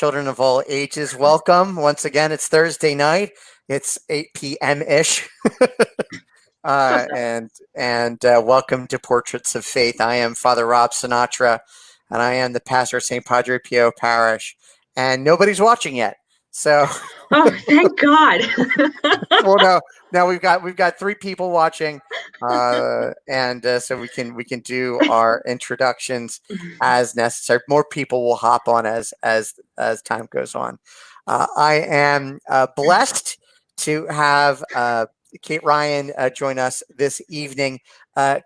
children of all ages, welcome. Once again, it's Thursday night. It's 8 p.m.-ish. And welcome to Portraits of Faith. I am Father Rob Sinatra, and I am the pastor of St. Padre Pio Parish. And nobody's watching yet. So oh, thank God. well, no, we've got three people watching, and so we can do our introductions as necessary. More people will hop on as time goes on. I am blessed to have Kate Ryan join us this evening.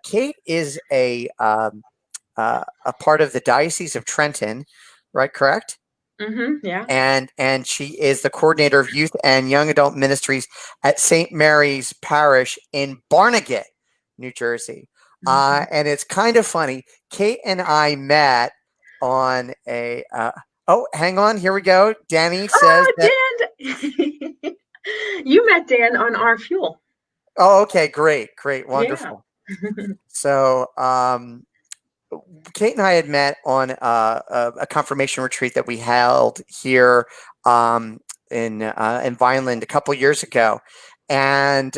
Kate is a part of the Diocese of Trenton, right? Correct? Yeah. And she is the coordinator of youth and young adult ministries at St. Mary's Parish in Barnegat, New Jersey. And it's kind of funny. Kate and I met on a. Oh, hang on. Here we go. Danny says that. Dan! You met Dan on Our Fuel. Oh, okay. Great. Wonderful. Yeah. So, Kate and I had met on a confirmation retreat that we held here in Vineland a couple years ago, and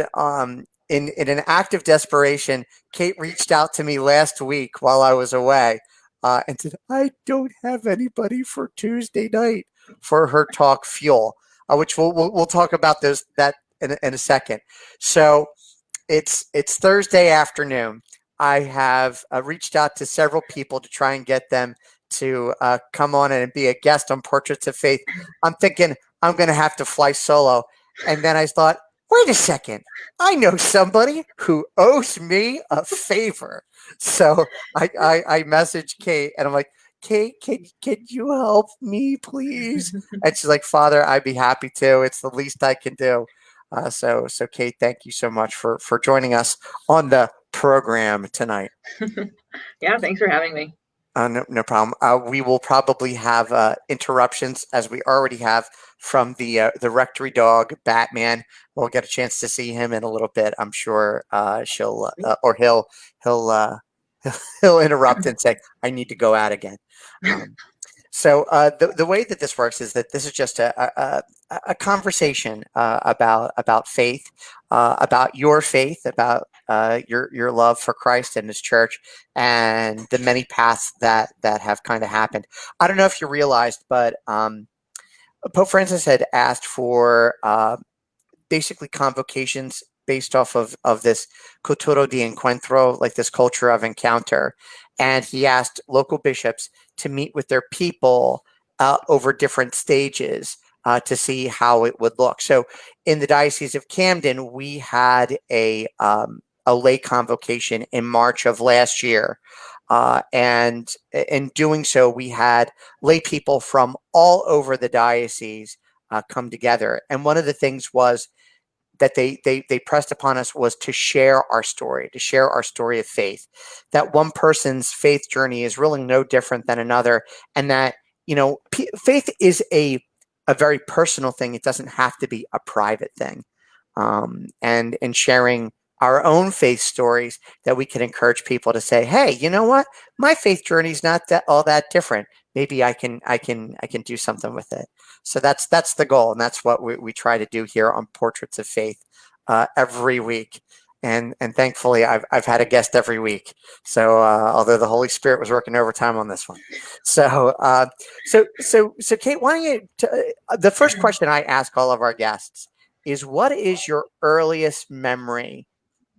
in an act of desperation, Kate reached out to me last week while I was away and said, "I don't have anybody for Tuesday night for her talk Fuel," which we'll talk about that in a second. So it's Thursday afternoon. I have reached out to several people to try and get them to come on and be a guest on Portraits of Faith. I'm thinking I'm going to have to fly solo. And then I thought, wait a second. I know somebody who owes me a favor. So I messaged Kate and I'm like, Kate, can you help me, please? And she's like, Father, I'd be happy to. It's the least I can do. So Kate, thank you so much for joining us on the program tonight. Yeah, thanks for having me. No problem. We will probably have interruptions, as we already have, from the rectory dog, Batman. We'll get a chance to see him in a little bit. I'm sure she'll or he'll interrupt and say, "I need to go out again." So the way that this works is that this is just a conversation about faith, about your faith, about your love for Christ and His Church, and the many paths that have kind of happened. I don't know if you realized, but Pope Francis had asked for basically convocations based off of this cultura de encuentro, like this culture of encounter. And he asked local bishops to meet with their people over different stages to see how it would look. So in the Diocese of Camden, we had a lay convocation in March of last year. And in doing so, we had lay people from all over the diocese come together. And one of the things was that they pressed upon us was to share our story of faith, that one person's faith journey is really no different than another. And that, faith is a very personal thing. It doesn't have to be a private thing. And sharing our own faith stories, that we can encourage people to say, hey, you know what? My faith journey is not all that different. Maybe I can do something with it. So that's the goal, and that's what we try to do here on Portraits of Faith every week. And thankfully, I've had a guest every week. So although the Holy Spirit was working overtime on this one, so Kate, why don't you? The first question I ask all of our guests is, what is your earliest memory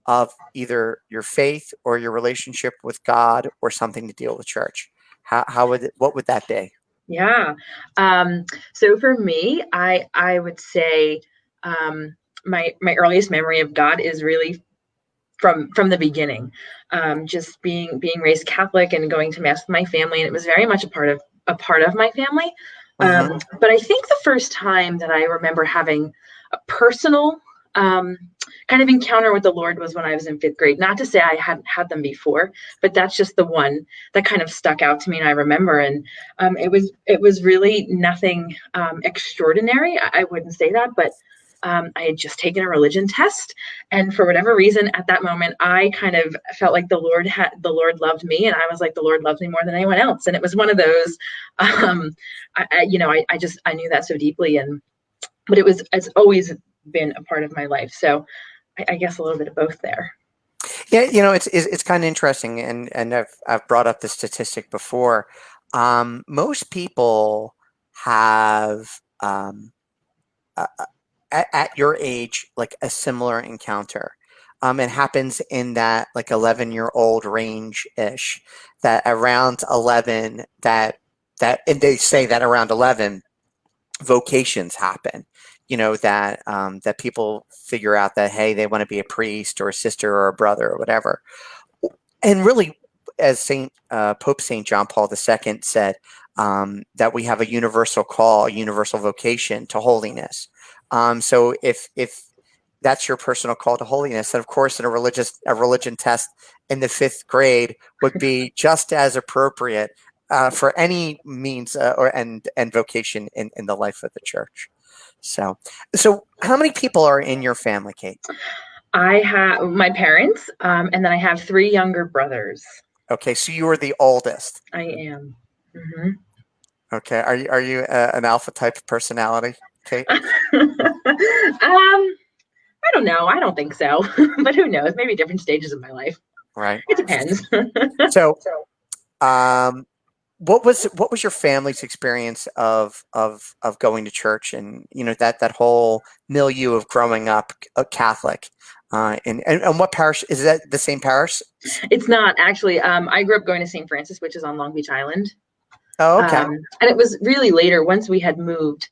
of either your faith or your relationship with God or something to deal with church? What would that be? Yeah. So for me, I would say my earliest memory of God is really from the beginning. Just being raised Catholic and going to mass with my family, and it was very much a part of my family. But I think the first time that I remember having a personal kind of encounter with the Lord was when I was in 5th grade. Not to say I hadn't had them before, but that's just the one that kind of stuck out to me, and I remember. And it was really nothing extraordinary. I wouldn't say that, but I had just taken a religion test, and for whatever reason, at that moment, I kind of felt like the Lord loved me, and I was like, the Lord loves me more than anyone else. And it was one of those, I knew that so deeply, but it's always been a part of my life. So I guess a little bit of both there. Yeah, it's kind of interesting, and I've brought up the statistic before. Most people have at your age like a similar encounter. It happens in that like 11-year-old range ish. That around 11, and they say that around 11, vocations happen. That people figure out that, hey, they want to be a priest or a sister or a brother or whatever. And really, as Pope Saint John Paul II said, that we have a universal call, a universal vocation to holiness. So if that's your personal call to holiness, then of course, a religion test in the 5th grade would be just as appropriate for any means and vocation in the life of the church. So how many people are in your family, Kate? I have my parents, and then I have 3 younger brothers. Okay, so you are the oldest. I am. Mm-hmm. Okay, are you an alpha type of personality, Kate? I don't know. I don't think so, but who knows? Maybe different stages of my life. Right. It depends. So, what was your family's experience of going to church, and that whole milieu of growing up a Catholic? And what parish is that? The same parish? It's not actually. I grew up going to St. Francis, which is on Long Beach Island. Oh, okay. And it was really later, once we had moved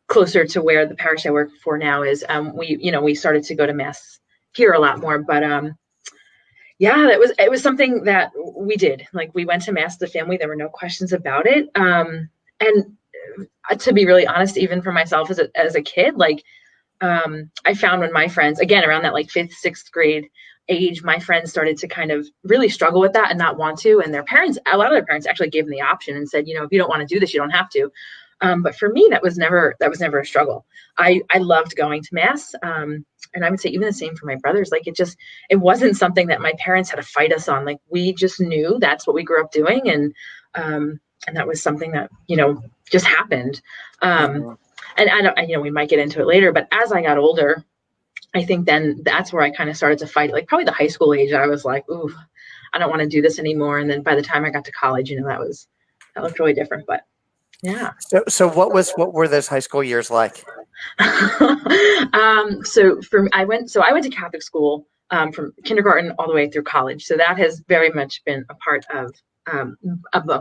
closer to where the parish I work for now is. We started to go to mass here a lot more, but yeah, it was something that we did. Like, we went to mass as a family. There were no questions about it. And to be really honest, even for myself as a kid, like, I found when my friends, again, around that like 5th, 6th grade age, my friends started to kind of really struggle with that and not want to. And a lot of their parents actually gave them the option and said, if you don't want to do this, you don't have to. But for me, that was never a struggle. I loved going to mass. And I would say even the same for my brothers. Like, it wasn't something that my parents had to fight us on. Like, we just knew that's what we grew up doing. And that was something that, just happened. And we might get into it later, but as I got older, I think then that's where I kind of started to fight. Like, probably the high school age, I was like, ooh, I don't want to do this anymore. And then by the time I got to college, that looked really different. But yeah. So what were those high school years like? So I went to Catholic school from kindergarten all the way through college. So that has very much been a part of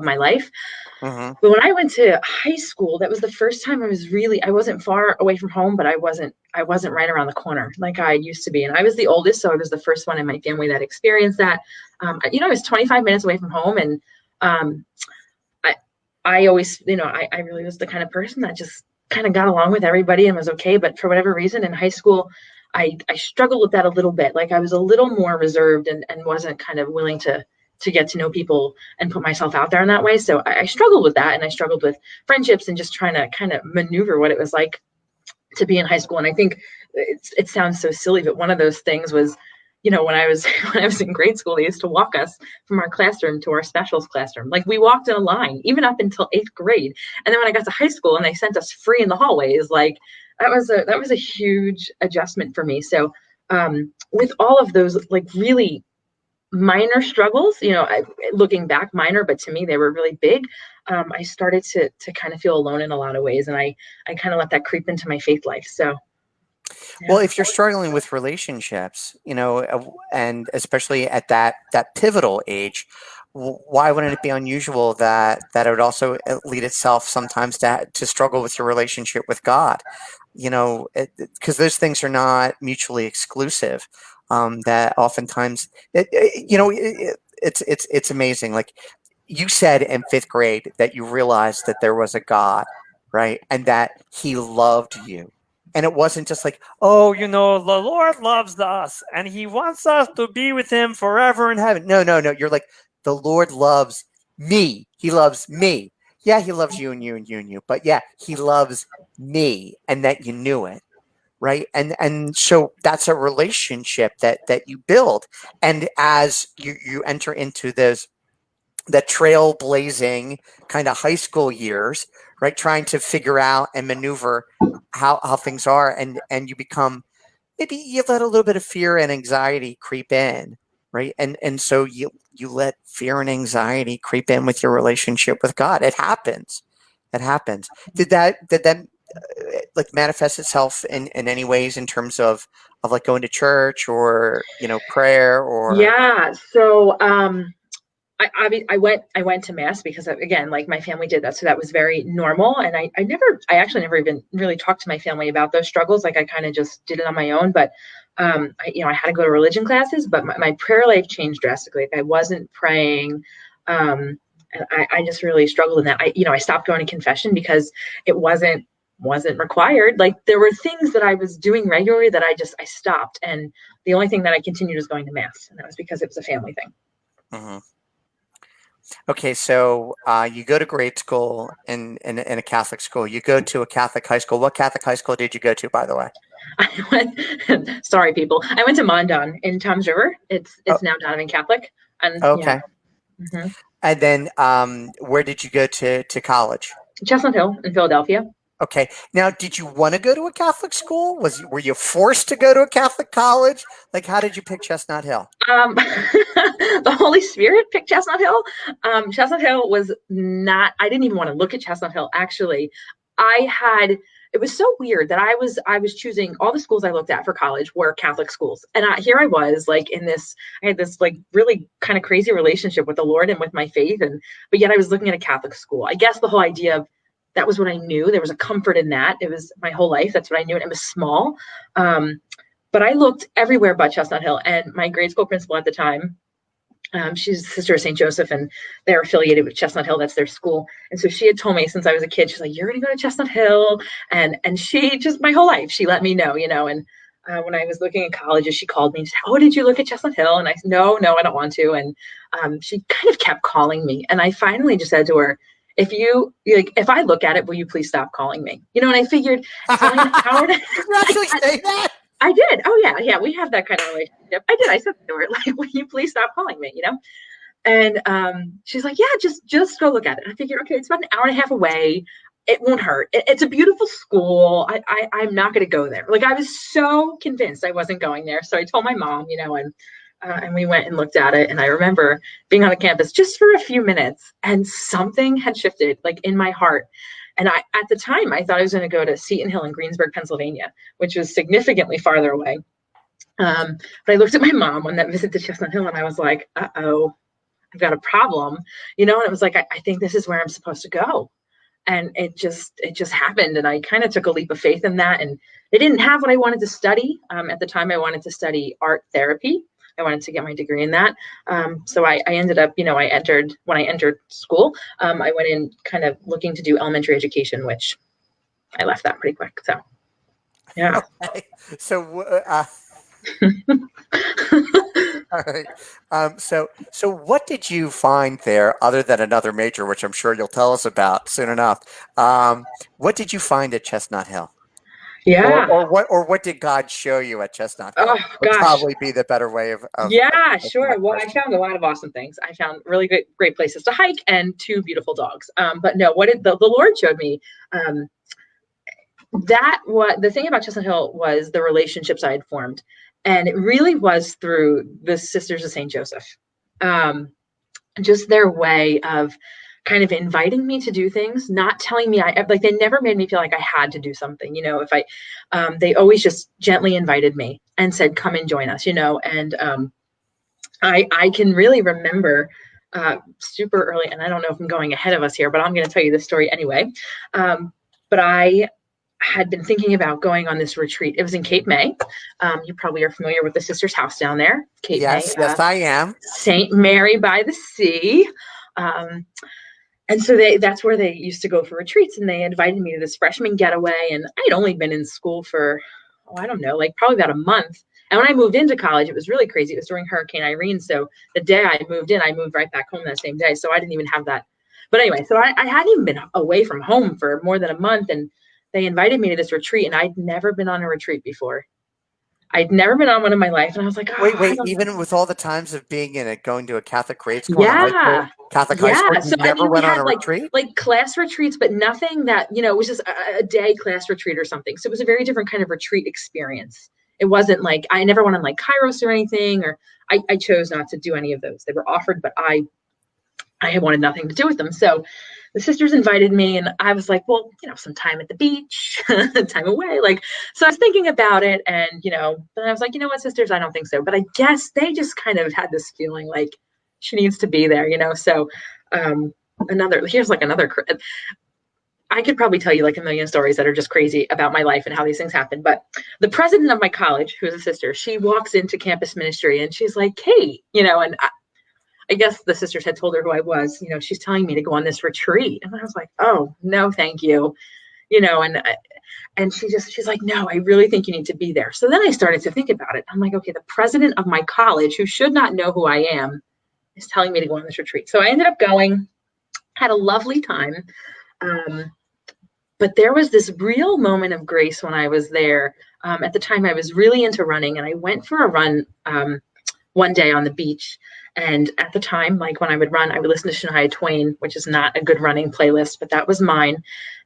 my life. Mm-hmm. But when I went to high school, that was the first time I wasn't far away from home, but I wasn't right around the corner like I used to be. And I was the oldest, so I was the first one in my family that experienced that. I was 25 minutes away from home, and I always, I really was the kind of person that just kind of got along with everybody and was okay. But for whatever reason in high school, I struggled with that a little bit. Like, I was a little more reserved and wasn't kind of willing to get to know people and put myself out there in that way. So I struggled with that, and I struggled with friendships and just trying to kind of maneuver what it was like to be in high school. And I think it sounds so silly, but one of those things was, when I was in grade school, they used to walk us from our classroom to our specials classroom. Like, we walked in a line, even up until 8th grade. And then when I got to high school and they sent us free in the hallways, like, that was a huge adjustment for me. So with all of those, like, really minor struggles, looking back, minor, but to me they were really big. I started to kind of feel alone in a lot of ways, and I kind of let that creep into my faith life. So yeah. Well, if you're struggling with relationships, and especially at that pivotal age, why wouldn't it be unusual that it would also lead itself sometimes to struggle with your relationship with God? Because those things are not mutually exclusive. That oftentimes, it's amazing. Like, you said in 5th grade that you realized that there was a God, right? And that He loved you. And it wasn't just like, oh, the Lord loves us and He wants us to be with Him forever in heaven. No. You're like, the Lord loves me. He loves me. Yeah, he loves you and you and you and you, but yeah, he loves me, and that you knew it, right? And so that's a relationship that you build, and as you enter into those the trailblazing kind of high school years, right? Trying to figure out and maneuver how things are, and you become, maybe you let a little bit of fear and anxiety creep in, right? And so you let fear and anxiety creep in with your relationship with God. It happens. It happens. Did that like manifest itself in any ways in terms of like going to church, or prayer, or Yeah. So I went to mass because again, like my family did that, so that was very normal. And I actually never even really talked to my family about those struggles. Like I kind of just did it on my own. But I had to go to religion classes, but my prayer life changed drastically. Like I wasn't praying. And I just really struggled in that. I stopped going to confession because it wasn't required. Like there were things that I was doing regularly that I stopped, and the only thing that I continued was going to mass, and that was because it was a family thing. Mhm. Okay, so you go to grade school in a Catholic school. You go to a Catholic high school. What Catholic high school did you go to, by the way? I went, sorry, people. I went to Mondon in Toms River. Oh, It's now Donovan Catholic, and yeah, okay. hmm And then where did you go to college? Chestnut Hill in Philadelphia. Okay. Now, did you want to go to a Catholic school? Were you forced to go to a Catholic college? Like, how did you pick Chestnut Hill? The Holy Spirit picked Chestnut Hill. Chestnut Hill was not. I didn't even want to look at Chestnut Hill. Actually, I had. It was so weird that I was choosing all the schools I looked at for college were Catholic schools, and here I was like in this. I had this like really kind of crazy relationship with the Lord and with my faith, and but yet I was looking at a Catholic school. I guess the whole idea of that was what I knew. There was a comfort in that. It was my whole life. That's what I knew, and it was small. Um, but I looked everywhere but Chestnut Hill, and my grade school principal at the time, she's the sister of St. Joseph, and they're affiliated with Chestnut Hill. That's their school. And so she had told me since I was a kid, she's like, "You're going to go to Chestnut Hill," and she just my whole life she let me know. And when I was looking at colleges, she called me and said, "Oh, did you look at Chestnut Hill?" And I said, "No, no, I don't want to." And she kind of kept calling me, and I finally just said to her, if I look at it, will you please stop calling me? And I figured it's only an hour. Did you actually say that? I did. Oh yeah, yeah. We have that kind of relationship. I did. I said to her, like, "Will you please stop calling me?" And she's like, "Yeah, just go look at it." And I figured, okay, it's about an hour and a half away. It won't hurt. It's a beautiful school. I'm not going to go there. Like I was so convinced I wasn't going there. So I told my mom, and we went and looked at it. And I remember being on the campus just for a few minutes, and something had shifted, like in my heart. And at the time, I thought I was going to go to Seton Hill in Greensburg, Pennsylvania, which was significantly farther away. But I looked at my mom on that visit to Chestnut Hill, and I was like, "Uh-oh, I've got a problem," And it was like, I think this is where I'm supposed to go. And it just happened. And I kind of took a leap of faith in that. And they didn't have what I wanted to study. At the time, I wanted to study art therapy. I wanted to get my degree in that. So I ended up, when I entered school, I went in kind of looking to do elementary education, which I left that pretty quick. So, yeah. Okay. So, all right. So what did you find there, other than another major, which I'm sure you'll tell us about soon enough? What did you find at Chestnut Hill? Or, Yeah. or what did God show you at Chestnut Hill? Oh, Would gosh. probably be the better way of Yeah, asking sure. that Well, I question. found a lot of awesome things. I found really great places to hike and two beautiful dogs. But no, what did the Lord showed me? Um, that what the thing about Chestnut Hill was the relationships I had formed, and it really was through the Sisters of Saint Joseph. Um, just their way of kind of inviting me to do things, not telling me I like they never made me feel like I had to do something. If I, they always just gently invited me and said, "Come and join us," and I can really remember super early, and I don't know if I'm going ahead of us here, but I'm going to tell you this story anyway. But I had been thinking about going on this retreat. It was in Cape May. You probably are familiar with the Sisters' House down there, Cape May, Yes, yes, I am. St. Mary by the Sea. Um, and so that's where they used to go for retreats, and they invited me to this freshman getaway. And I had only been in school for, I don't know, like probably about a month. And when I moved into college, it was really crazy. It was during Hurricane Irene. So the day I moved in, I moved right back home that same day. So I didn't even have that. But anyway, so I hadn't even been away from home for more than a month, and they invited me to this retreat, and I'd never been on a retreat before. I'd never been on one in my life, and I was like, oh, I Wait, don't know. even with all the times of being in it, going to a Catholic grade school and a high school, Yeah. Catholic high school, Yeah. you So I never mean, we went on had a retreat? like class retreats, but nothing that, it was just a day class retreat or something. So it was a very different kind of retreat experience. It wasn't like I never went on like Kairos or anything, or I chose not to do any of those. They were offered, but I had wanted nothing to do with them. So the sisters invited me, and I was like, well, some time at the beach, time away. Like, so I was thinking about it, and, then I was like, you know what, sisters, I don't think so. But I guess they just kind of had this feeling like she needs to be there. So here's like another, I could probably tell you like a million stories that are just crazy about my life and how these things happen. But the president of my college, who is a sister, she walks into campus ministry and she's like, Kate, and I guess the sisters had told her who I was, she's telling me to go on this retreat. And I was like, oh, no, thank you. And she's like, no, I really think you need to be there. So then I started to think about it. I'm like, okay, the president of my college, who should not know who I am, is telling me to go on this retreat. So I ended up going, had a lovely time. But there was this real moment of grace when I was there. At the time, I was really into running, and I went for a run one day on the beach. And at the time, like when I would run, I would listen to Shania Twain, which is not a good running playlist, but that was mine.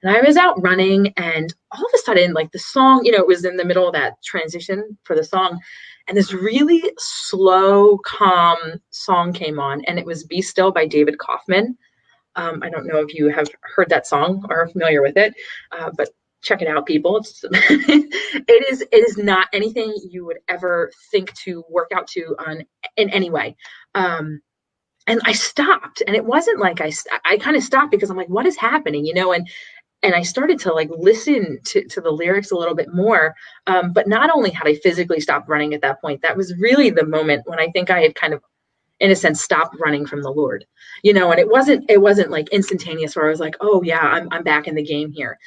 And I was out running, and all of a sudden, like the song, it was in the middle of that transition for the song. And this really slow, calm song came on, and it was Be Still by David Kaufman. I don't know if you have heard that song or are familiar with it, but check it out, people. It is not anything you would ever think to work out to in any way. And I stopped, and it wasn't like I kind of stopped because I'm like, what is happening, and I started to like listen to the lyrics a little bit more. But not only had I physically stopped running at that point, that was really the moment when I think I had kind of, in a sense, stopped running from the Lord, and it wasn't like instantaneous where I was like, oh yeah, I'm back in the game here.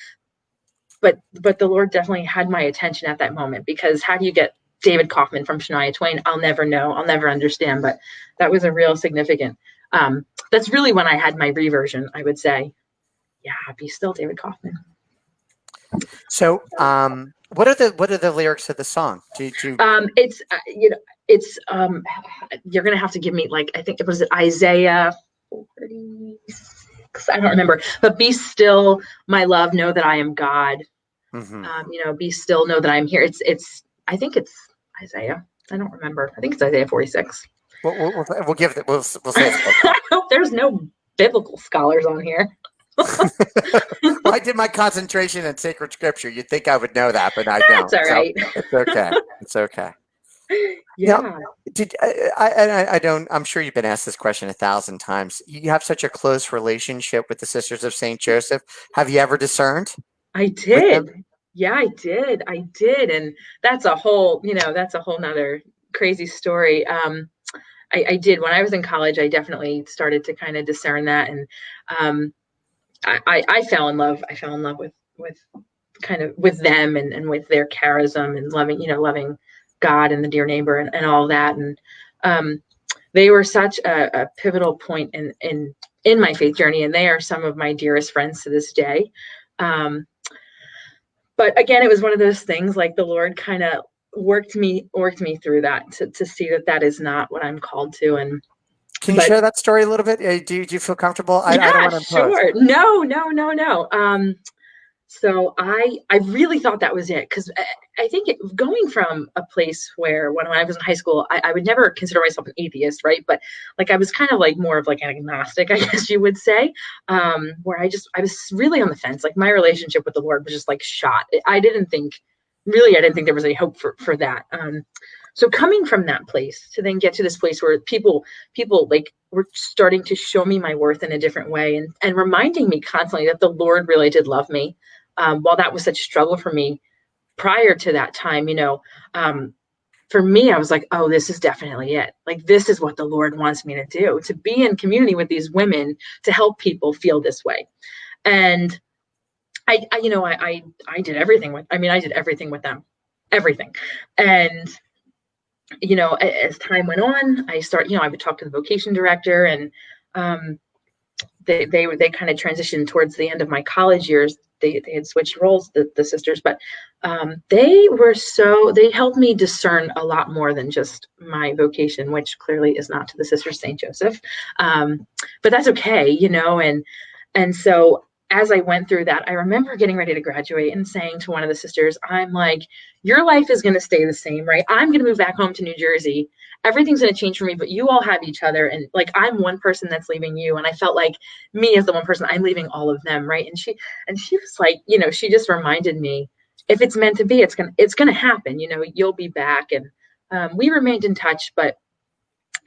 But the Lord definitely had my attention at that moment, because how do you get David Kaufman from Shania Twain? I'll never know. I'll never understand. But that was a real significant. That's really when I had my reversion, I would say. Yeah, Be Still, David Kaufman. So, what are the lyrics of the song? It's it's you're gonna have to give me, like, I think it was Isaiah 46. I don't remember, but be still, my love, know that I am God. Be still, know that I'm here. It's I think it's Isaiah. I don't remember. I think it's Isaiah 46. We'll give it. We'll say it's I hope there's no biblical scholars on here. Well, I did my concentration in sacred scripture. You'd think I would know that, but I don't. That's all right. So it's okay. It's okay. Yeah. Now, I don't. I'm sure you've been asked this question 1,000 times. You have such a close relationship with the Sisters of Saint Joseph. Have you ever discerned? I did. Yeah, I did. And that's a whole nother crazy story. I did. When I was in college, I definitely started to kind of discern that. And I fell in love. I fell in love with kind of with them and with their charism and loving God and the dear neighbor and all that. And they were such a pivotal point in my faith journey. And they are some of my dearest friends to this day. But again, it was one of those things, like the Lord kind of worked me through that to see that is not what I'm called to. And can you share that story a little bit? Do you feel comfortable? Yeah, I don't want to impose. Sure. No. So I really thought that was it, because I think going from a place where when I was in high school, I would never consider myself an atheist, right? But like I was kind of like more of like an agnostic, I guess you would say, where I was really on the fence. Like my relationship with the Lord was just like shot. I didn't think there was any hope for that. So coming from that place to then get to this place where people like were starting to show me my worth in a different way and reminding me constantly that the Lord really did love me. While that was such a struggle for me prior to that time, for me, I was like, oh, this is definitely it. Like, this is what the Lord wants me to do, to be in community with these women, to help people feel this way. And I did everything with them, everything. And, as time went on, I would talk to the vocation director, and they kind of transitioned towards the end of my college years. They had switched roles, the sisters, but they helped me discern a lot more than just my vocation, which clearly is not to the Sisters St. Joseph. But that's okay, and so as I went through that, I remember getting ready to graduate and saying to one of the sisters, I'm like, your life is going to stay the same, right? I'm going to move back home to New Jersey. Everything's going to change for me, but you all have each other. And like, I'm one person that's leaving you. And I felt like me as the one person, I'm leaving all of them, right? And she was like, she just reminded me, if it's meant to be, it's going to happen, you'll be back. And we remained in touch, but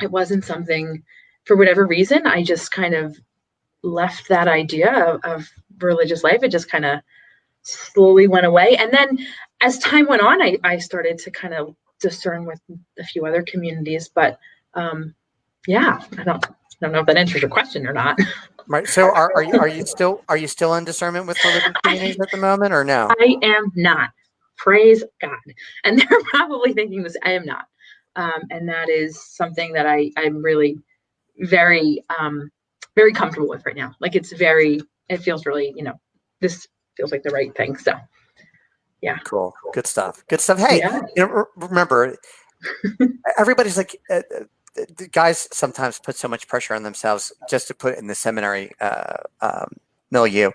it wasn't something, for whatever reason, I just kind of left that idea of religious life. It just kind of slowly went away. And then as time went on, I started to kind of discern with a few other communities. But yeah, I don't know if that answers your question or not. Right. So are you still in discernment with religious communities at the moment, or no? I am not. Praise God. And they're probably thinking this. I am not. And that is something that I'm really very very comfortable with right now. Like it feels really, this feels like the right thing. So yeah. Cool. Good stuff. Good stuff. Hey, Yeah. Remember, everybody's like, the guys sometimes put so much pressure on themselves just to put in the seminary milieu,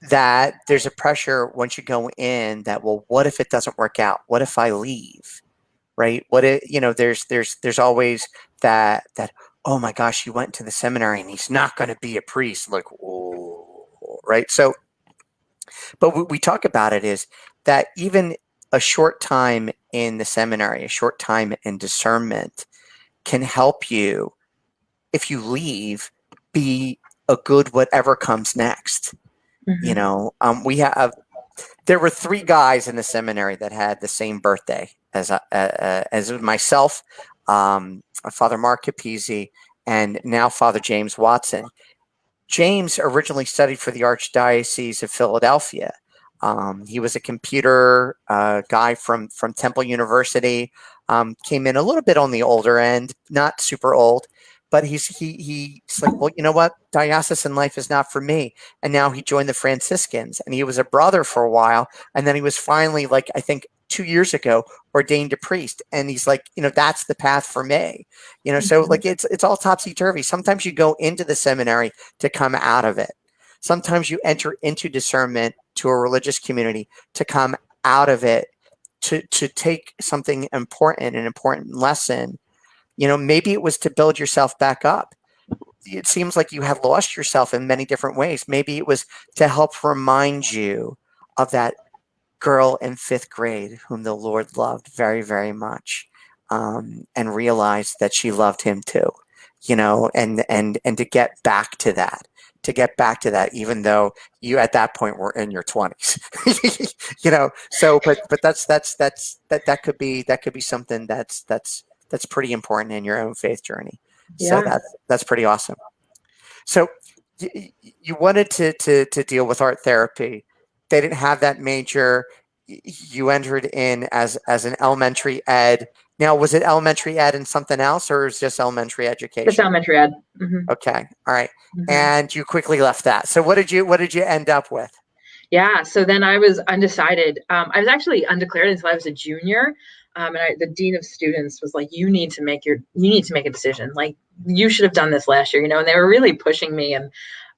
that there's a pressure once you go in that, well, what if it doesn't work out? What if I leave? Right? What if, there's always that, oh my gosh, you went to the seminary and he's not going to be a priest. Like, oh, right. So, but what we talk about it is that even a short time in the seminary, a short time in discernment can help you, if you leave, be a good whatever comes next. Mm-hmm. There were 3 guys in the seminary that had the same birthday as myself, Father Mark Capizzi, and now Father James Watson. James originally studied for the Archdiocese of Philadelphia. He was a computer guy from Temple University. Came in a little bit on the older end, not super old, but he's like, well, you know what? Diocesan life is not for me. And now he joined the Franciscans, and he was a brother for a while, and then he was finally, like, I think 2 years ago, ordained a priest. And he's like, that's the path for me. So like it's all topsy-turvy. Sometimes you go into the seminary to come out of it. Sometimes you enter into discernment to a religious community to come out of it, to take something important, an important lesson. Maybe it was to build yourself back up. It seems like you had lost yourself in many different ways. Maybe it was to help remind you of that girl in 5th grade whom the Lord loved very, very much, and realized that she loved him too, and to get back to that. Even though you at that point were in your 20s, so, but that could be something that's pretty important in your own faith journey. So Yeah. that's pretty awesome. So you wanted to deal with art therapy. They didn't have that major. You entered in as an elementary ed. Now, was it elementary ed and something else, or is just elementary education? It's elementary ed. Mm-hmm. Okay. All right. Mm-hmm. And you quickly left that. So what did you end up with? Yeah. So then I was undecided. I was actually undeclared until I was a junior. And the dean of students was like, you need to make a decision. Like, you should have done this last year, and they were really pushing me. And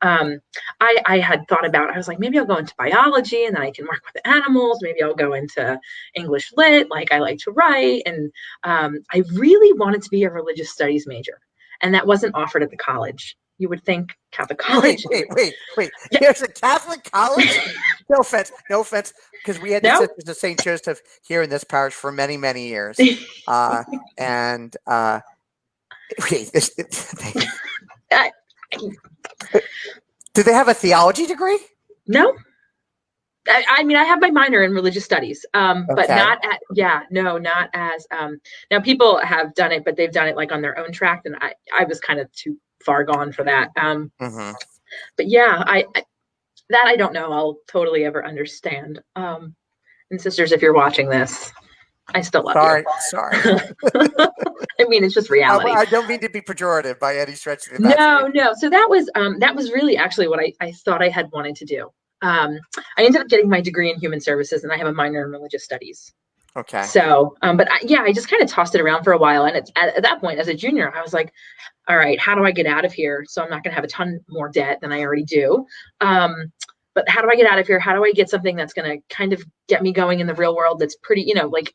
I had thought about, I was like, maybe I'll go into biology and then I can work with animals. Maybe I'll go into English lit. Like, I like to write. And I really wanted to be a religious studies major. And that wasn't offered at the college. You would think Catholic college. Wait. Yeah. There's a Catholic college? No offense, because we had the Sisters of St. Joseph here in this parish for many, many years. And wait, do they have a theology degree? No. I mean, I have my minor in religious studies, but not as, now people have done it, but they've done it like on their own track. And I was kind of too far gone for that. But yeah, I don't know I'll totally ever understand. And sisters, if you're watching this, I still love you. Sorry. I mean, it's just reality. I don't mean to be pejorative by any stretch of the No, imagination. no. So that was really actually what I thought I had wanted to do. I ended up getting my degree in human services, and I have a minor in religious studies. Okay. So, but yeah, I just kind of tossed it around for a while, and at that point, as a junior, I was like, all right, how do I get out of here? So I'm not going to have a ton more debt than I already do. But how do I get out of here? How do I get something that's going to kind of get me going in the real world? That's pretty, like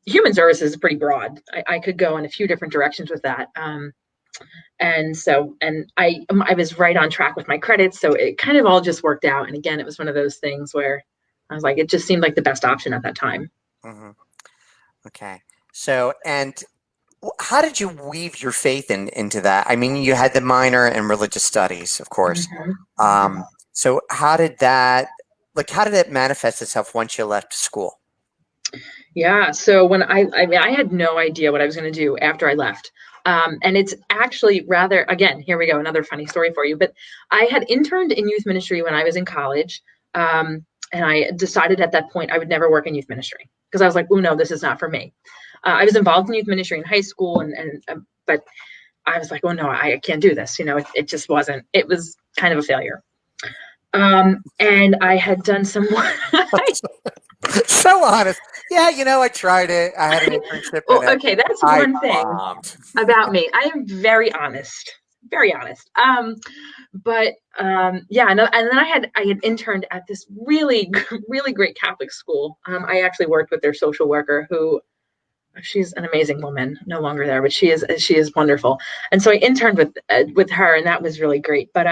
human services is pretty broad. I could go in a few different directions with that. And I was right on track with my credits, so it kind of all just worked out. And again, it was one of those things where I was like, it just seemed like the best option at that time. Hmm. Okay. So, and how did you weave your faith into that? I mean, you had the minor in religious studies, of course. Mm-hmm. Um, so how did it manifest itself once you left school? Yeah. So when I mean, I had no idea what I was going to do after I left. And it's actually rather, again, here we go, another funny story for you. But I had interned in youth ministry when I was in college. And I decided at that point I would never work in youth ministry because I was like, oh, no, this is not for me. I was involved in youth ministry in high school, but I was like, oh, no, I can't do this. It just wasn't, it was kind of a failure. And I had done some So honest. Yeah, I tried it. I had an internship in well, it. okay, that's I one thing bombed. about me. I am very honest, very honest. But yeah, and then I had interned at this really really great Catholic school. I actually worked with their social worker, who she's an amazing woman, no longer there, but she is wonderful. And so I interned with her, and that was really great. But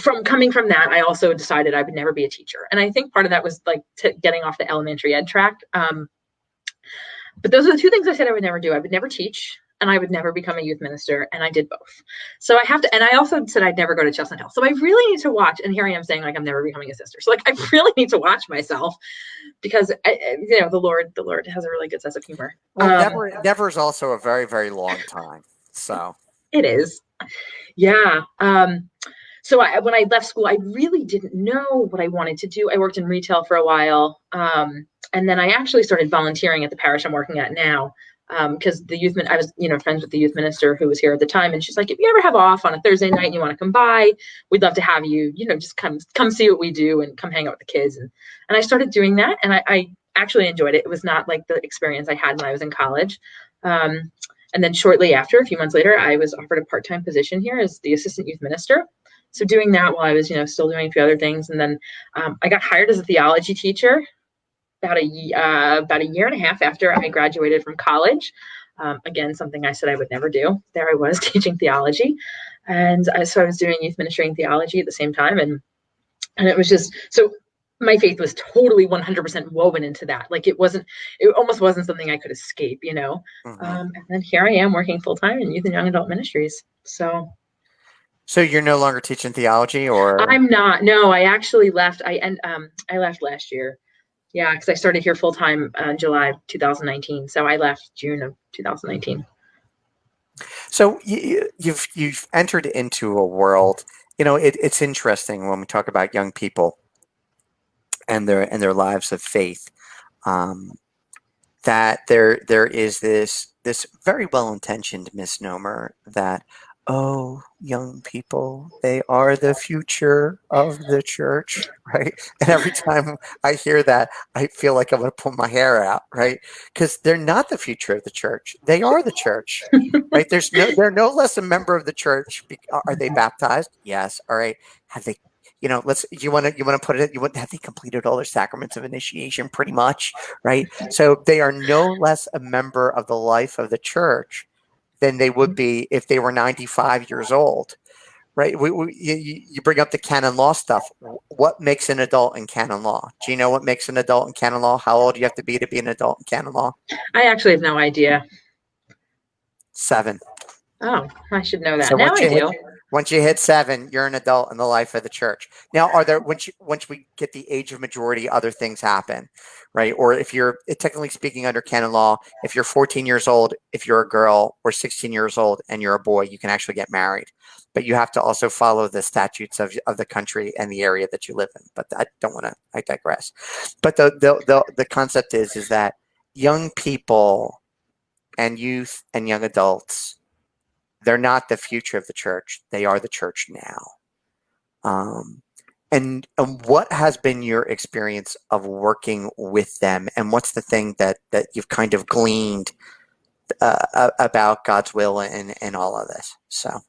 from coming from that, I also decided I would never be a teacher, and I think part of that was like getting off the elementary ed track. But those are the two things I said I would never do. I would never teach, and I would never become a youth minister, and I did both. So I have to, and I also said I'd never go to Chestnut Hill. So I really need to watch, and here I am saying like I'm never becoming a sister. So like I really need to watch myself because the Lord has a really good sense of humor. Well, never is also a very, very long time. So It is, yeah. So when I left school, I really didn't know what I wanted to do. I worked in retail for a while. And then I actually started volunteering at the parish I'm working at now. Because I was, friends with the youth minister who was here at the time. And she's like, if you ever have off on a Thursday night and you want to come by, we'd love to have you, just come see what we do and come hang out with the kids. And I started doing that. And I actually enjoyed it. It was not like the experience I had when I was in college. And then shortly after, a few months later, I was offered a part-time position here as the assistant youth minister. So doing that while I was, still doing a few other things. And then I got hired as a theology teacher about a year and a half after I graduated from college. Again, something I said I would never do. There I was teaching theology. And so I was doing youth ministry and theology at the same time. And it was just, so my faith was totally 100% woven into that. Like it almost wasn't something I could escape, mhm. And then here I am working full time in youth and young adult ministries. So you're no longer teaching theology, or I'm not. No, I actually left. I left last year. Yeah, because I started here full time July 2019. So I left June of 2019. so you've entered into a world. It's interesting when we talk about young people and their lives of faith. Um, that there is this very well intentioned misnomer that, oh, young people, they are the future of the church, right? And every time I hear that, I feel like I'm going to pull my hair out, right? Because they're not the future of the church; they are the church, right? They're no less a member of the church. Are they baptized? Yes. All right. Have they? You want to put it. Have they completed all their sacraments of initiation? Pretty much, right? So they are no less a member of the life of the church than they would be if they were 95 years old, right? You bring up the canon law stuff. What makes an adult in canon law? Do you know what makes an adult in canon law? How old do you have to be an adult in canon law? I actually have no idea. 7. Oh, I should know that. So Now I do. once you hit 7, you're an adult in the life of the church. Now, are there once we get the age of majority, other things happen, right? Or if you're technically speaking under canon law, if you're 14 years old, if you're a girl, or 16 years old and you're a boy, you can actually get married. But you have to also follow the statutes of the country and the area that you live in. But I digress. But the concept is that young people and youth and young adults, they're not the future of the church. They are the church now. And what has been your experience of working with them, and what's the thing that you've kind of gleaned about God's will and all of this? So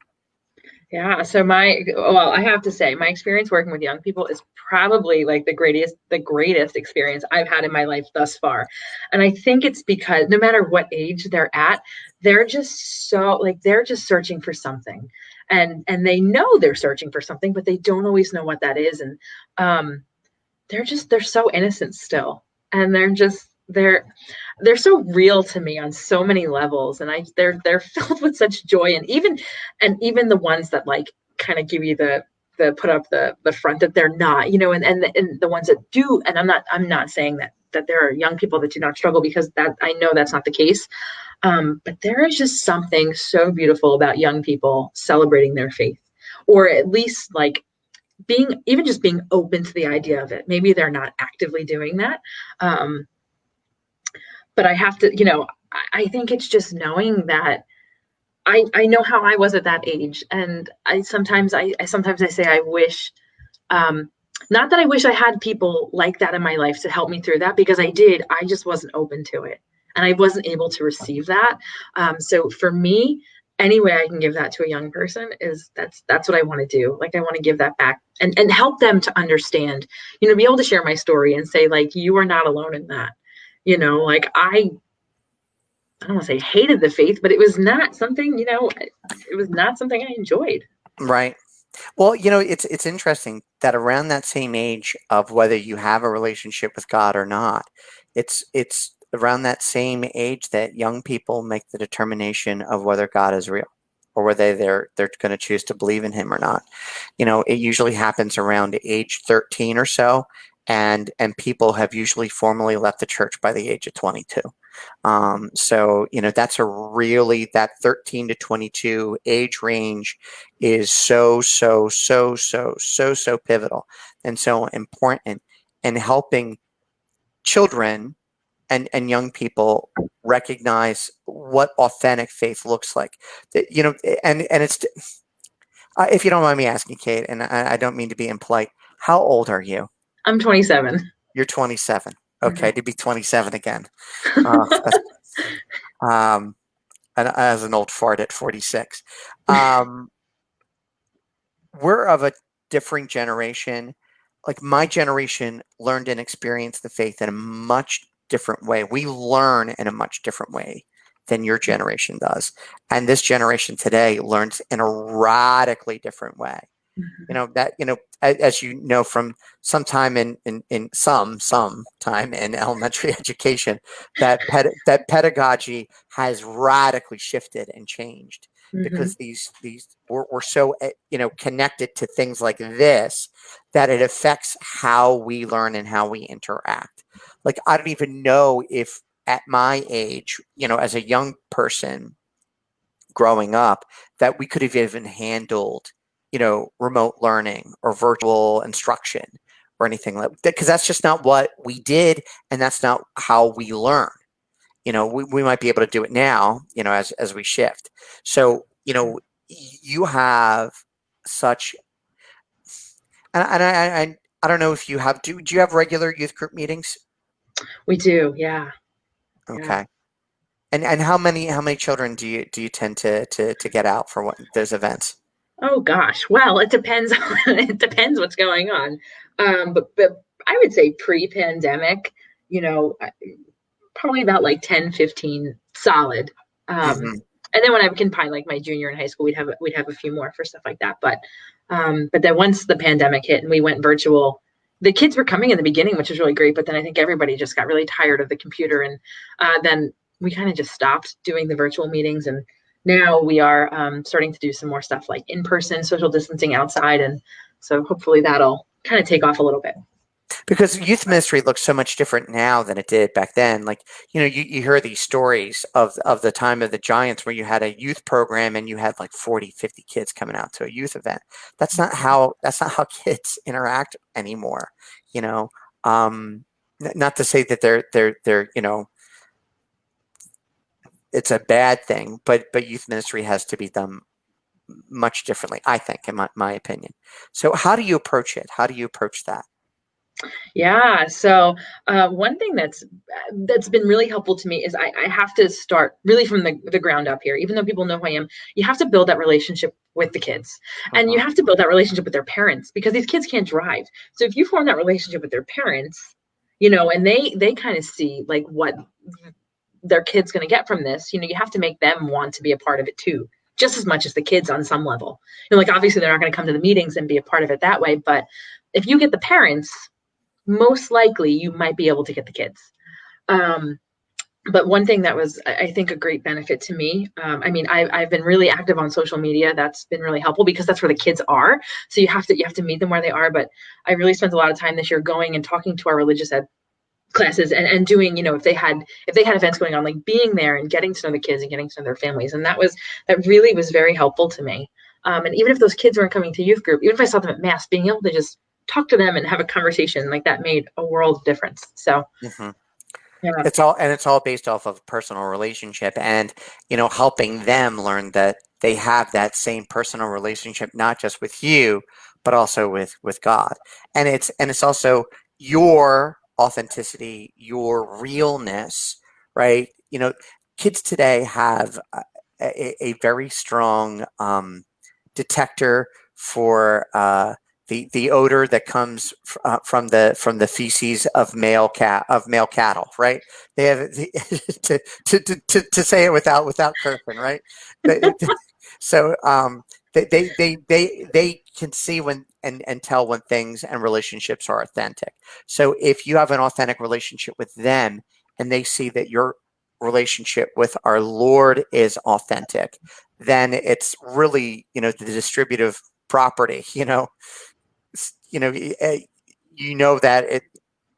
Yeah, so well, I have to say, my experience working with young people is probably like the greatest experience I've had in my life thus far. And I think it's because no matter what age they're at, they're just so like they're just searching for something. And they know they're searching for something, but they don't always know what that is. And um they're so innocent still. And they're so real to me on so many levels, and they're filled with such joy. And even the ones that like kind of give you the put up the front that they're not, and the ones that do. And I'm not saying that there are young people that do not struggle, because that I know that's not the case. But there is just something so beautiful about young people celebrating their faith, or at least like being open to the idea of it. Maybe they're not actively doing that. um, but I have to, I think it's just knowing that I know how I was at that age. And I sometimes I say I wish, um, not that I wish I had people like that in my life to help me through that, because I did. I just wasn't open to it, and I wasn't able to receive that. So for me, any way I can give that to a young person is that's what I want to do. Like I want to give that back and help them to understand, be able to share my story and say like, you are not alone in that. Like I don't want to say hated the faith, but it was not something, it was not something I enjoyed. right. Well, it's interesting that around that same age of whether you have a relationship with God or not, it's around that same age that young people make the determination of whether God is real or whether they're going to choose to believe in him or not. It usually happens around age 13 or so, and people have usually formally left the church by the age of 22. So that's that 13 to 22 age range is so pivotal and so important in helping children and young people recognize what authentic faith looks like. And it's if you don't mind me asking, Kate, and I don't mean to be impolite, how old are you? I'm 27. You're 27. Okay, Mhm. to be 27 again. That's, um, and as an old fart at 46. Um, we're of a differing generation. Like my generation learned and experienced the faith in a much different way. We learn in a much different way than your generation does. And this generation today learns in a radically different way. As you know, from some time some time in elementary education, that pedagogy has radically shifted and changed Mhm. because we're so connected to things like this that it affects how we learn and how we interact. Like I don't even know if at my age, as a young person growing up, that we could have even handled, remote learning or virtual instruction or anything like that, because that's just not what we did, and that's not how we learn. We might be able to do it now, as we shift. So, you have such, and I don't know if you have, do you have regular youth group meetings? We do, yeah, yeah. Okay. And how many children do you tend to get out for those events? Oh gosh. Well, it depends it depends what's going on. But I would say pre-pandemic, you know, probably about like 10, 15 solid. Hmm. And then when I combine like my junior in high school, we'd have a few more for stuff like that. But then once the pandemic hit and we went virtual, the kids were coming in the beginning, which was really great. But then I think everybody just got really tired of the computer, and then we kind of just stopped doing the virtual meetings. And now we are starting to do some more stuff like in person, social distancing outside, and so hopefully that'll kind of take off a little bit. Because youth ministry looks so much different now than it did back then. Like, you hear these stories of the time of the Giants where you had a youth program and you had like 40, 50 kids coming out to a youth event. That's not how kids interact anymore. You know, not to say that they're it's a bad thing, but youth ministry has to be done much differently, I think, in my opinion. So how do you approach it? How do you approach that? Yeah. So one thing that's been really helpful to me is I have to start really from the ground up here. Even though people know who I am, you have to build that relationship with the kids, and you Uh-huh. have to build that relationship with their parents, because these kids can't drive. So if you form that relationship with their parents, and they kind of see like what their kid's going to get from this, you have to make them want to be a part of it too, just as much as the kids on some level. Like obviously they're not going to come to the meetings and be a part of it that way, but if you get the parents, most likely you might be able to get the kids. Um, but one thing that was, I think, a great benefit to me, I mean, I've been really active on social media. That's been really helpful because that's where the kids are. So you have to meet them where they are. But I really spent a lot of time this year going and talking to our religious ed classes, and doing, if they had events going on, like being there and getting to know the kids and getting to know their families. And that really was very helpful to me. And even if those kids weren't coming to youth group, even if I saw them at mass, being able to just talk to them and have a conversation like that made a world of difference. So Hmm. yeah. It's all based off of personal relationship, and helping them learn that they have that same personal relationship, not just with you, but also with God. And it's also your authenticity, your realness, right? Kids today have a very strong detector for the odor that comes from the feces of male cattle, right? They have to say it without cursing, right? So they can see when and tell when things and relationships are authentic. So if you have an authentic relationship with them, and they see that your relationship with our Lord is authentic, then it's really, the distributive property, that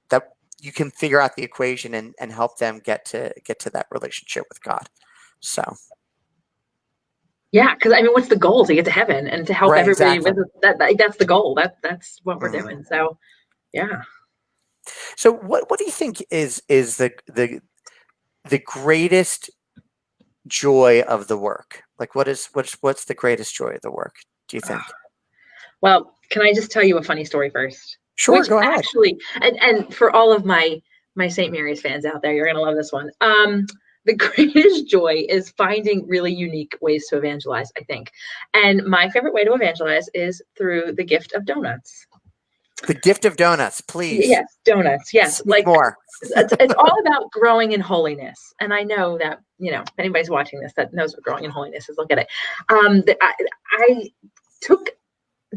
that you can figure out the equation, and help them get to that relationship with God. So Yeah, because I mean, what's the goal? To get to heaven and to help right, everybody exactly. with that's the goal. That's what we're Mhm. doing. So yeah. So what do you think is the greatest joy of the work? Like, what's the greatest joy of the work, do you think? Well, can I just tell you a funny story first? Sure, Which go ahead. actually, and for all of my St. Mary's fans out there, you're gonna love this one. The greatest joy is finding really unique ways to evangelize, I think. And my favorite way to evangelize is through the gift of donuts. The gift of donuts, please Yes, donuts. Yes, speak like more. it's all about growing in holiness. And I know that, if anybody's watching this that knows what growing in holiness is, look at it. I took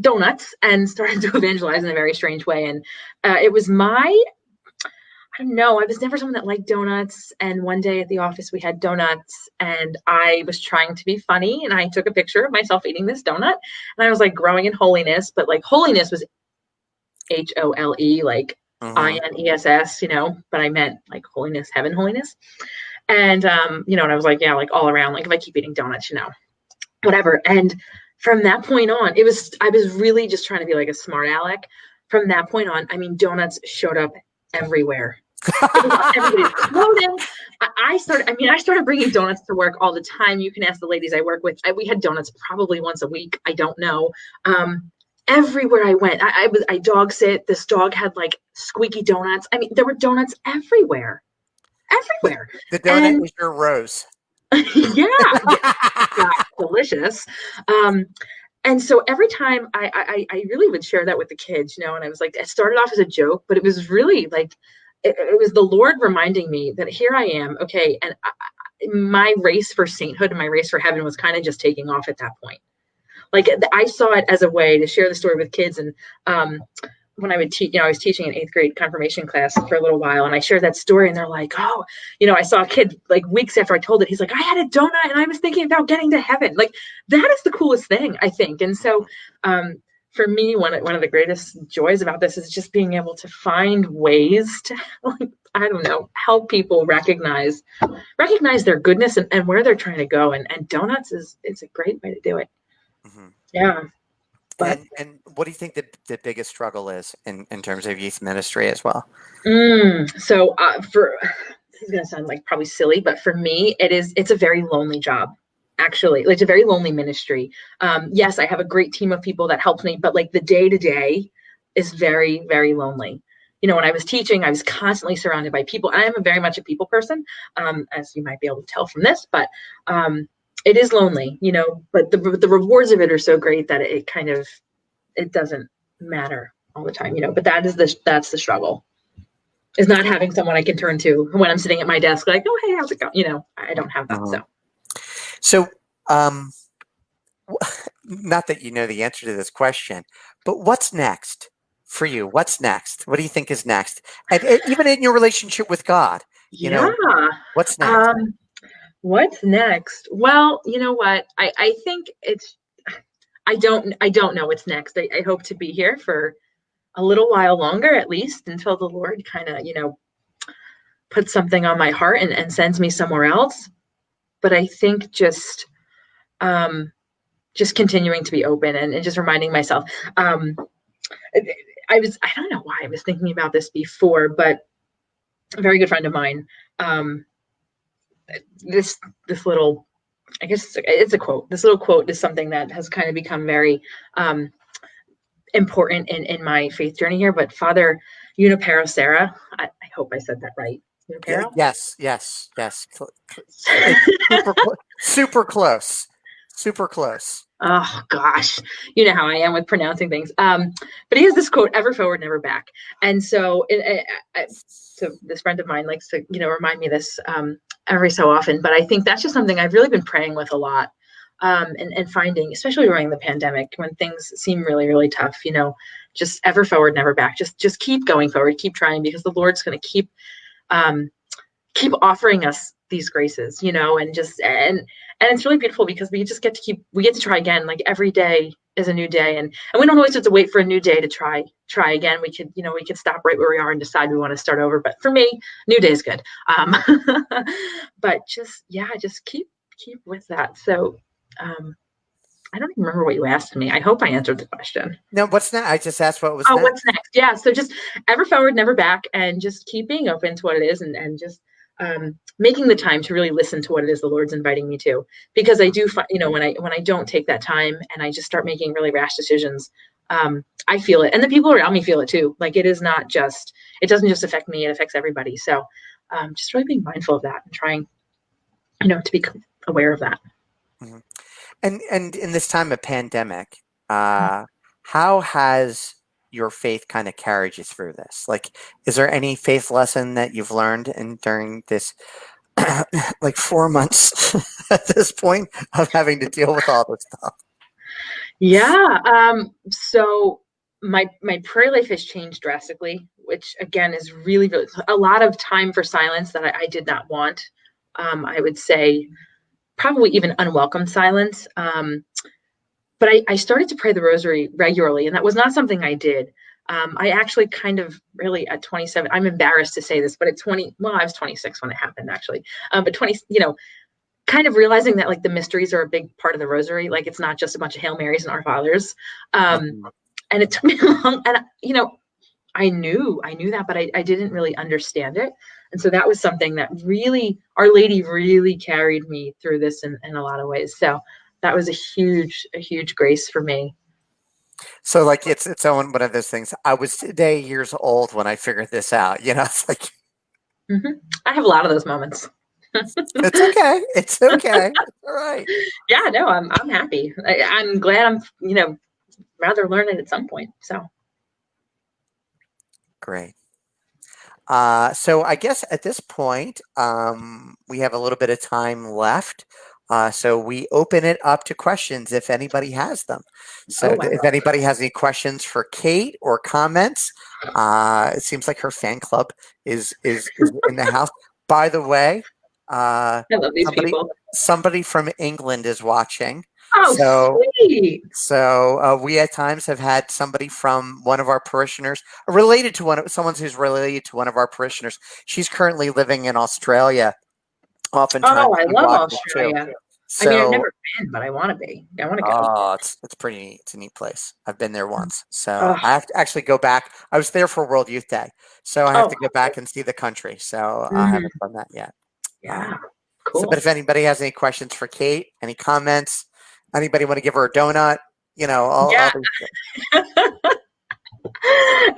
donuts and started to evangelize in a very strange way. And it was I don't know, I was never someone that liked donuts. And one day at the office, we had donuts, and I was trying to be funny. And I took a picture of myself eating this donut. And I was like growing in holiness, but like holiness was HOLE, like Hmm. INESS, but I meant like holiness, heaven, holiness. And, and I was like, yeah, like all around, like if I keep eating donuts, whatever. And from that point on, I was really just trying to be like a smart aleck. From that point on, I mean, donuts showed up everywhere. It was on everybody's clothing. I started bringing donuts to work all the time. You can ask the ladies I work with. We had donuts probably once a week. I don't know. Everywhere I went, I dog sit. This dog had like squeaky donuts. I mean, there were donuts everywhere, the, everywhere. the donut And is your rose. yeah, yeah, delicious. Um, and so every time I really would share that with the kids, and I was like, it started off as a joke, but it was really like, it was the Lord reminding me that here I am, okay, and my race for sainthood and my race for heaven was kind of just taking off at that point. Like I saw it as a way to share the story with kids. And when I would teach, I was teaching an 8th grade confirmation class for a little while, and I shared that story, and they're like, oh, I saw a kid like weeks after I told it, he's like, I had a donut and I was thinking about getting to heaven. Like that is the coolest thing, I think. And so for me, one of the greatest joys about this is just being able to find ways to, like, I don't know, help people recognize their goodness, and where they're trying to go. And donuts it's a great way to do it. Hmm. Yeah. But And what do you think the biggest struggle is in terms of youth ministry as well? so for is going to sound like probably silly, but for me, it's a very lonely job. Actually, like, it's a very lonely ministry. Yes, I have a great team of people that help me, but like the day to day is very, very lonely. When I was teaching, I was constantly surrounded by people. And I am a very much a people person, as you might be able to tell from this, but it is lonely, but the rewards of it are so great that it doesn't matter all the time, but that's the struggle, is not having someone I can turn to when I'm sitting at my desk, like, oh, hey, how's it going? I don't have that. Uh-huh. So, not that you know the answer to this question, but what's next for you? What's next? What do you think is next? And even in your relationship with God, what's next? What's next? Well, you know what? I think I don't know what's next. I hope to be here for a little while longer, at least, until the Lord kind of, puts something on my heart and sends me somewhere else. But I think just continuing to be open and just reminding myself. I don't know why I was thinking about this before, but a very good friend of mine, this little, I guess it's a quote. This little quote is something that has kind of become very important in my faith journey here. But Father Junipero Serra, I hope I said that right. Junipero? Yes. Super close. Super close. Oh gosh, you know how I am with pronouncing things. But he has this quote: "Ever forward, never back." And so, so this friend of mine likes to, remind me this every so often. But I think that's just something I've really been praying with a lot, and finding, especially during the pandemic, when things seem really, really tough. Just ever forward, never back. Just keep going forward, keep trying, because the Lord's going to keep offering us these graces, and it's really beautiful, because we get to try again. Like, every day is a new day, and we don't always have to wait for a new day to try again. We could stop right where we are and decide we want to start over. But for me, new day is good. But just keep with that. So, I don't even remember what you asked me. I hope I answered the question. No, what's next? I just asked what was next. What's next? Yeah. So just ever forward, never back, and just keep being open to what it is, and just making the time to really listen to what it is the Lord's inviting me to. Because I do find, when I don't take that time and I just start making really rash decisions, I feel it, and the people around me feel it too. Like, it doesn't just affect me; it affects everybody. So, just really being mindful of that and trying, to be aware of that. Mm-hmm. And in this time of pandemic, how has your faith kind of carried you through this? Like, is there any faith lesson that you've learned during this like 4 months at this point of having to deal with all this stuff? Yeah. So my prayer life has changed drastically, which again is really, really a lot of time for silence that I did not want. I would say probably even unwelcome silence. But I started to pray the rosary regularly, and that was not something I did. I actually kind of really at 27, I'm embarrassed to say this, but at 20, well, I was 26 when it happened, actually. But 20, kind of realizing that, like, the mysteries are a big part of the rosary. Like, it's not just a bunch of Hail Marys and Our Fathers. And it took me long, and I knew that, but I didn't really understand it. And so that was something that really, Our Lady really carried me through this in a lot of ways. So that was a huge grace for me. So, like, it's one of those things. I was today years old when I figured this out. It's like, I have a lot of those moments. It's okay. It's okay. It's all right. Yeah, no, I'm happy. I'm glad I'm, rather learn it at some point. So. Great. So I guess at this point, we have a little bit of time left. So we open it up to questions if anybody has them. So if anybody has any questions for Kate or comments, it seems like her fan club is in the house. By the way, I love these people. Somebody from England is watching. Oh, sweet. So we at times have had somebody from one of our parishioners related to someone who's related to one of our parishioners. She's currently living in Australia. Oftentimes, I love Australia. I mean, I've So, never been, but I want to be. I want to go. oh, it's pretty. It's a neat place. I've been there once, so Oh, I have to actually go back. I was there for World Youth Day, so I have oh, to go back and see the country. So I mhm. haven't done that yet. Yeah, Um, so, but cool. if anybody has any questions for Kate, any comments, anybody want to give her a donut, Yeah, all these things.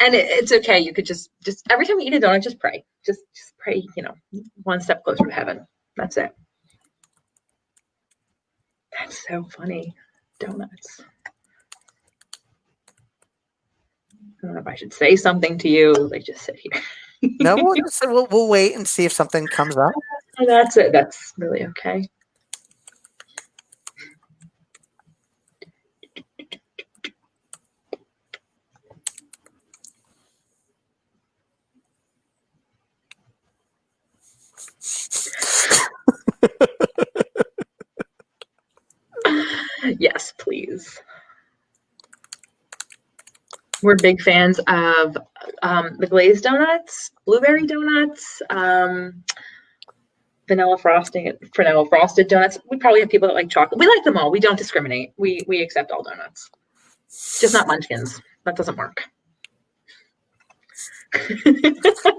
and it's okay. You could just every time you eat a donut, just pray. Just pray. One step closer to heaven. That's it. That's so funny. Donuts. I don't know if I should say something to you. Like just sit here. No, we'll wait and see if something comes up. And that's it. That's really okay. Yes, please. We're big fans of the glazed donuts, blueberry donuts, vanilla frosted donuts. We probably have people that like chocolate. We like them all. We don't discriminate. We accept all donuts, just not munchkins. That doesn't work.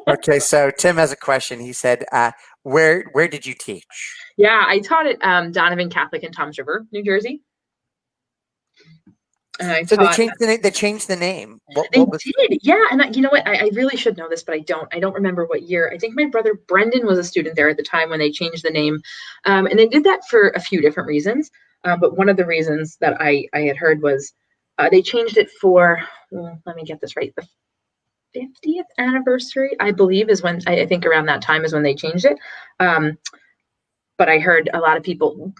Okay, so Tim has a question. He said, where did you teach?" Yeah, I taught at Donovan Catholic in Toms River, New Jersey. And I So they taught. changed the name. They changed the name. They What was? did, yeah. And you know what? I really should know this, but I don't. I don't remember what year. I think my brother Brendan was a student there at the time when they changed the name, and they did that for a few different reasons. But one of the reasons that I had heard was they changed it for. Well, let me get this right. The 50th anniversary, I believe, is when I think around that time is when they changed it. But I heard a lot of people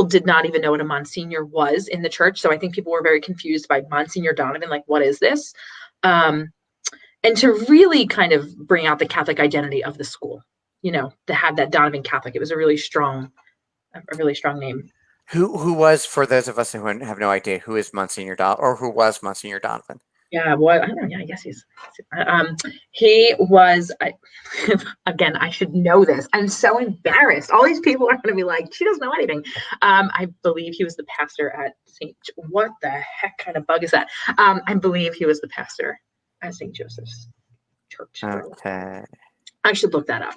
did not even know what a Monsignor was in the church. So I think people were very confused by Monsignor Donovan, like, what is this? And to really kind of bring out the Catholic identity of the school, to have that Donovan Catholic. It was a really strong name. Who was, for those of us who have no idea, who is Monsignor Donovan, or who was Monsignor Donovan? Yeah, well, I don't know. Yeah, I guess he was, again, I should know this. I'm so embarrassed. All these people are going to be like, she doesn't know anything. I believe he was the pastor at what the heck kind of bug is that? I believe he was the pastor at St. Joseph's Church. Okay. I should look that up.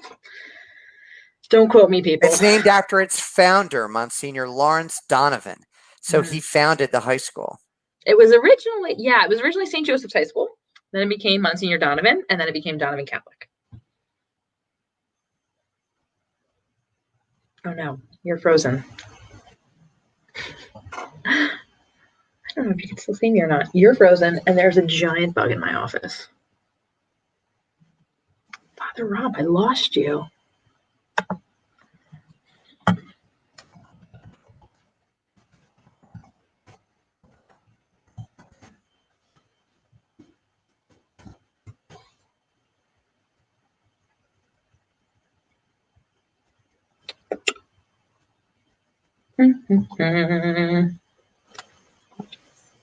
Don't quote me, people. It's named after its founder, Monsignor Lawrence Donovan. So he founded the high school. It was originally St. Joseph's High School. Then it became Monsignor Donovan, and then it became Donovan Catholic. Oh no, you're frozen. I don't know if you can still see me or not. You're frozen, and there's a giant bug in my office. Father Rob, I lost you.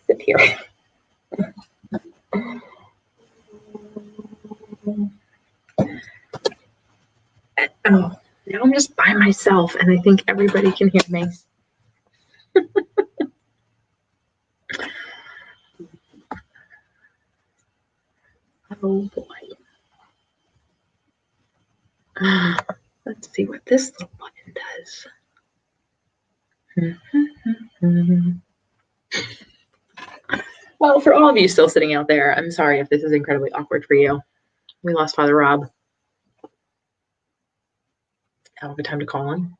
Sit here. Oh, now I'm just by myself, and I think everybody can hear me. Oh boy. Let's see what this little button does. Well, for all of you still sitting out there, I'm sorry if this is incredibly awkward for you. We lost Father Rob. Now a good time to call him.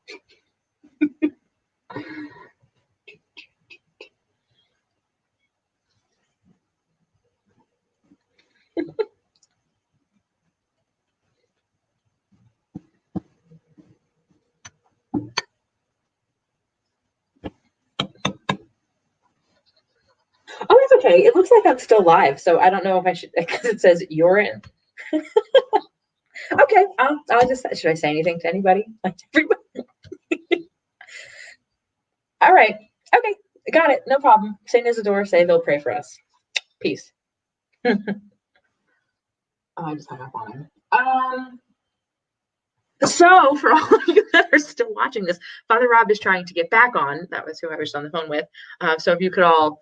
Oh, it's okay. It looks like I'm still live, so I don't know if I should, because it says you're in. Okay, I'll just, should I say anything to anybody? Like everybody? All right. Okay, got it. No problem. St. Isidore say they'll pray for us. Peace. Oh, I just hung up on him. So for all of you that are still watching this, Father Rob is trying to get back on. That was who I was on the phone with. So if you could all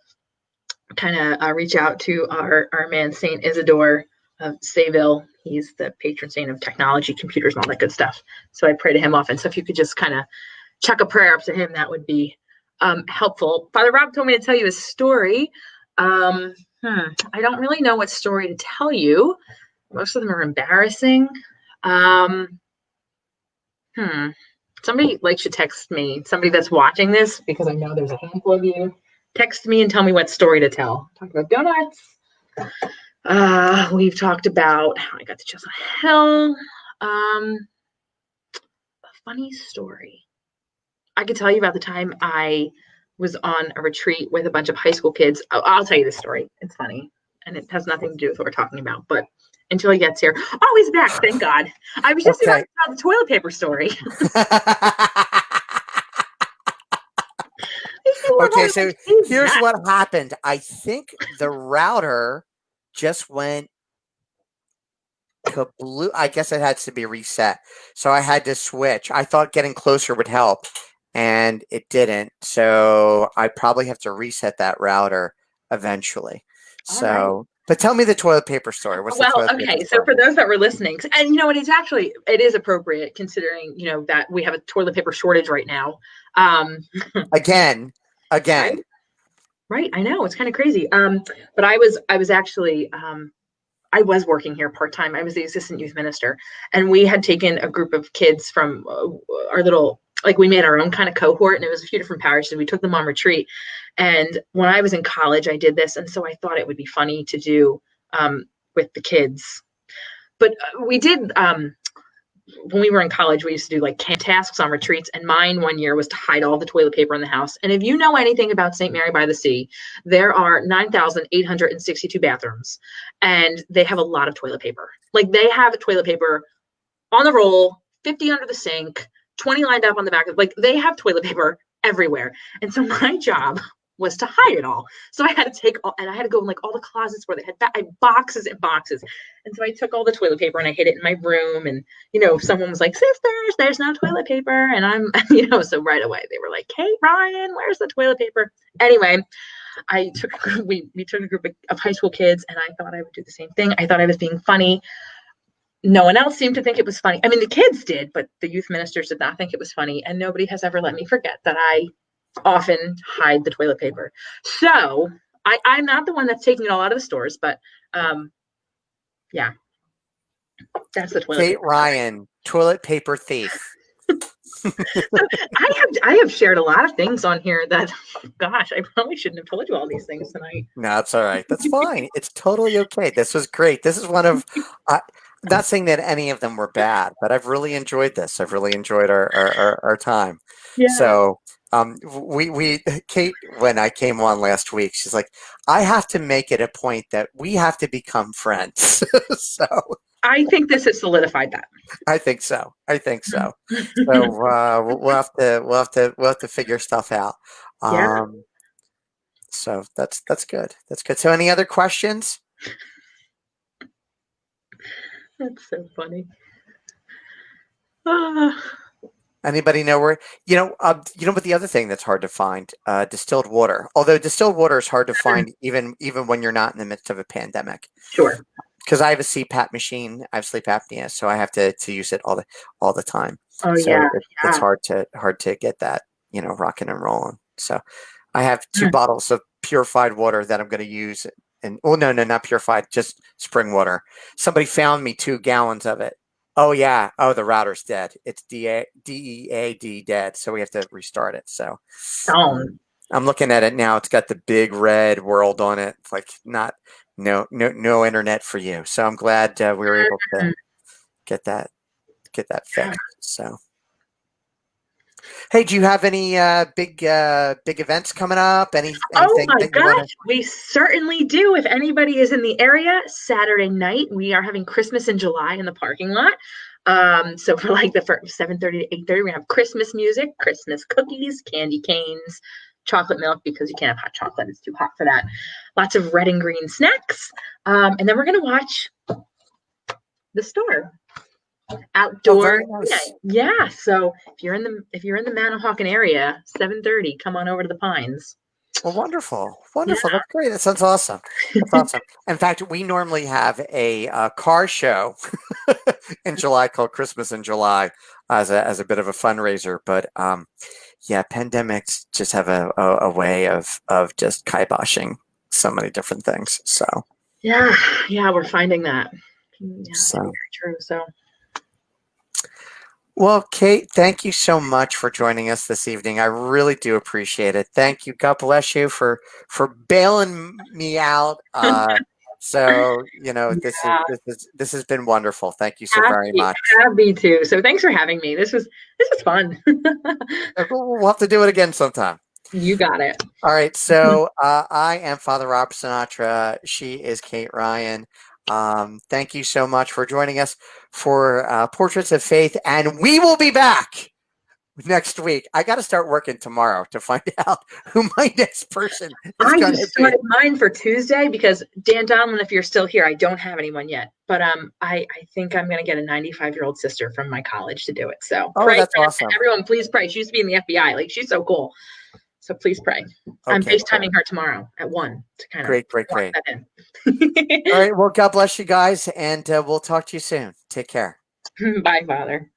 kind of reach out to our man, Saint Isidore of Sayville. He's the patron saint of technology, computers, and all that good stuff. So I pray to him often. So if you could just kind of chuck a prayer up to him, that would be helpful. Father Rob told me to tell you a story. I don't really know what story to tell you. Most of them are embarrassing. Somebody should text me. Somebody that's watching this, because I know there's a handful of you. Text me and tell me what story to tell. Talk about donuts. We've talked about how I got to Chestnut Hill. A funny story. I could tell you about the time I was on a retreat with a bunch of high school kids. I'll tell you this story. It's funny, and it has nothing to do with what we're talking about. But until he gets here, oh, he's back. Thank God. I was just about to tell the toilet paper story. Okay, so here's what happened. I think the router just went kablooey. I guess it had to be reset. So I had to switch. I thought getting closer would help, and it didn't. So I probably have to reset that router eventually. So, but tell me the toilet paper story. What's the toilet paper story? So for those that were listening, and you know what, it is appropriate considering, you know, that we have a toilet paper shortage right now. Again. Right. I know, it's kind of crazy. But I was actually, I was working here part-time. I was the assistant youth minister, and we had taken a group of kids from our little, we made our own kind of cohort, and it was a few different parishes. We took them on retreat. And when I was in college, I did this. And so I thought it would be funny to do with the kids. But we did, when we were in college, we used to do tasks on retreats. And mine one year was to hide all the toilet paper in the house. And if you know anything about St. Mary by the Sea, there are 9,862 bathrooms, and they have a lot of toilet paper. They have toilet paper on the roll, 50 under the sink, 20 lined up on the back. They have toilet paper everywhere. And so my job was to hide it all. So I had to and I had to go in all the closets where they had boxes and boxes. And so I took all the toilet paper and I hid it in my room. And, you know, someone was like, sisters, there's no toilet paper. And I'm, so right away they were like, Kate, Ryan, where's the toilet paper? Anyway, we took a group of high school kids, and I thought I would do the same thing. I thought I was being funny. No one else seemed to think it was funny. I mean, the kids did, but the youth ministers did not think it was funny. And nobody has ever let me forget that I often hide the toilet paper. So I'm not the one that's taking it all out of the stores, but yeah, that's the toilet Kate paper. Ryan, toilet paper thief. I have shared a lot of things on here that, gosh, I probably shouldn't have told you all these things tonight. No, it's all right. That's fine. It's totally okay. This was great. This is one of, not saying that any of them were bad, but I've really enjoyed this. I've really enjoyed our time. Yeah. So Kate, when I came on last week, she's like, I have to make it a point that we have to become friends. So I think this has solidified that. I think so. So we'll have to figure stuff out. Yeah. So that's good. That's good. So any other questions? That's so funny. Anybody know where, but the other thing that's hard to find, distilled water, although distilled water is hard to find even when you're not in the midst of a pandemic. Sure. Because I have a CPAP machine. I have sleep apnea, so I have to use it all the time. Oh, so yeah. It's hard to get that, rocking and rolling. So I have 2 bottles of purified water that I'm going to use. And no, not purified, just spring water. Somebody found me 2 gallons of it. Oh yeah. Oh, the router's dead. It's DEAD dead. So we have to restart it. So I'm looking at it now. It's got the big red world on it. It's like no internet for you. So I'm glad we were able to get that fixed. So, hey, do you have any big events coming up? Anything? Oh my gosh, we certainly do. If anybody is in the area, Saturday night we are having Christmas in July in the parking lot. So for the 7:30 to 8:30, we have Christmas music, Christmas cookies, candy canes, chocolate milk, because you can't have hot chocolate. It's too hot for that. Lots of red and green snacks. And then we're going to watch The Storm. Oh, outdoor. very nice. Yeah. So if you're in the Manahawkin area, 7:30, come on over to the Pines. Well, wonderful, Yeah. wonderful. That's great. That sounds awesome. That's awesome. In fact, we normally have a car show in July called Christmas in July as a bit of a fundraiser. But yeah, pandemics just have a way of just kiboshing so many different things. So Yeah. Yeah. We're finding that. Yeah, to be so. very true. So Well, Kate, thank you so much for joining us this evening. I really do appreciate it. Thank you. God bless you for bailing me out. So yeah, this has been wonderful. Thank you so very happy much. happy to. So thanks for having me. This was fun. We'll have to do it again sometime. You got it. All right. So I am Father Rob Sinatra. She is Kate Ryan. Thank you so much for joining us for Portraits of Faith, and we will be back next week. I got to start working tomorrow to find out who my next person is I going just to be. started mine for Tuesday because Dan Donlin, if you're still here, I don't have anyone yet. But I think I'm gonna get a 95-year-old sister from my college to do it. So Oh, pray that's for awesome. everyone, please pray. She used to be in the FBI. Like she's so cool. So please pray. I'm Okay, FaceTiming her tomorrow at 1 to kind of great, great, lock great. that in. All right. Well, God bless you guys, and we'll talk to you soon. Take care. Bye, Father.